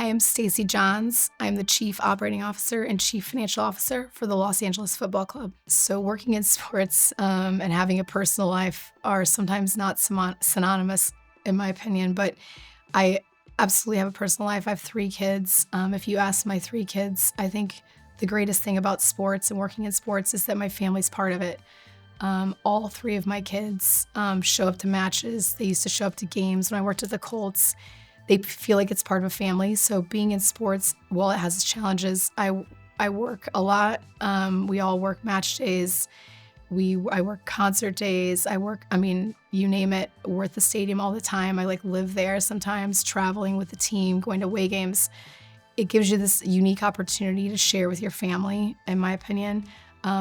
I am Stacy Johns. I'm the Chief Operating Officer and Chief Financial Officer for the Los Angeles Football Club. So working in sports and having a personal life are sometimes not synonymous, in my opinion, but I absolutely have a personal life. I have 3 kids. If you ask my 3 kids, I think the greatest thing about sports and working in sports is that my family's part of it. All 3 of my kids show up to matches. They used to show up to games when I worked at the Colts. They feel like it's part of a family. So being in sports, while it has its challenges, I work a lot. We all work match days. I work concert days. You name it. We're at the stadium all the time. I live there sometimes, traveling with the team, going to away games. It gives you this unique opportunity to share with your family, in my opinion,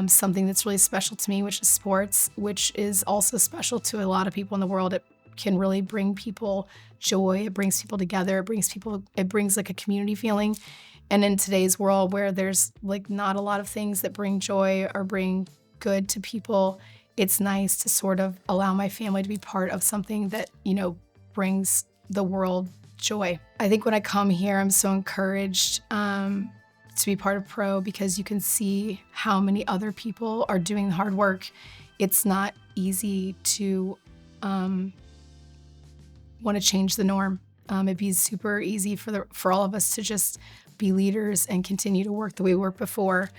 something that's really special to me, which is sports, which is also special to a lot of people in the world. It can really bring people joy. It brings people together. It brings a community feeling. And in today's world where there's not a lot of things that bring joy or bring good to people, it's nice to sort of allow my family to be part of something that, brings the world joy. I think when I come here, I'm so encouraged to be part of Pro because you can see how many other people are doing the hard work. It's not easy to want to change the norm. It'd be super easy for all of us to just be leaders and continue to work the way we worked before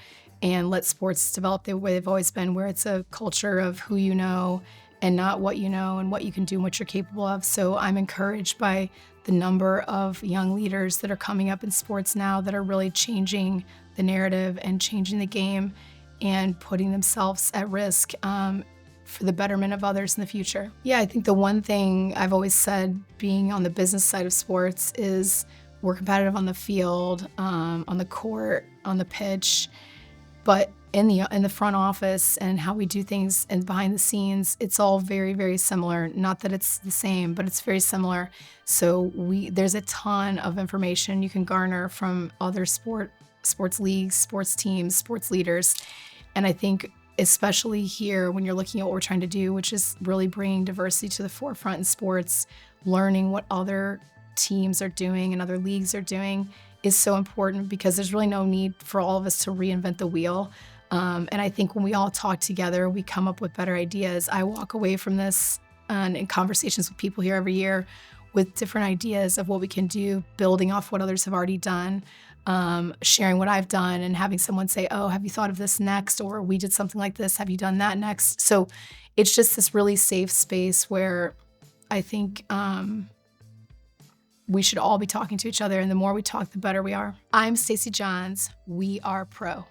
and let sports develop the way they've always been, where it's a culture of who you know and not what you know and what you can do and what you're capable of. So I'm encouraged by the number of young leaders that are coming up in sports now that are really changing the narrative and changing the game and putting themselves at risk for the betterment of others in the future. Yeah, I think the one thing I've always said, being on the business side of sports, is we're competitive on the field, on the court, on the pitch, but in the front office and how we do things and behind the scenes, it's all very, very similar. Not that it's the same, but it's very similar. So there's a ton of information you can garner from other sports leagues, sports teams, sports leaders, and I think especially here when you're looking at what we're trying to do, which is really bringing diversity to the forefront in sports, learning what other teams are doing and other leagues are doing is so important because there's really no need for all of us to reinvent the wheel. And I think when we all talk together, we come up with better ideas. I walk away from this and in conversations with people here every year with different ideas of what we can do, building off what others have already done, sharing what I've done and having someone say, oh, have you thought of this next? Or we did something like this, have you done that next? So it's just this really safe space where I think we should all be talking to each other, and the more we talk, the better we are. I'm Stacy Johns. We are Pro.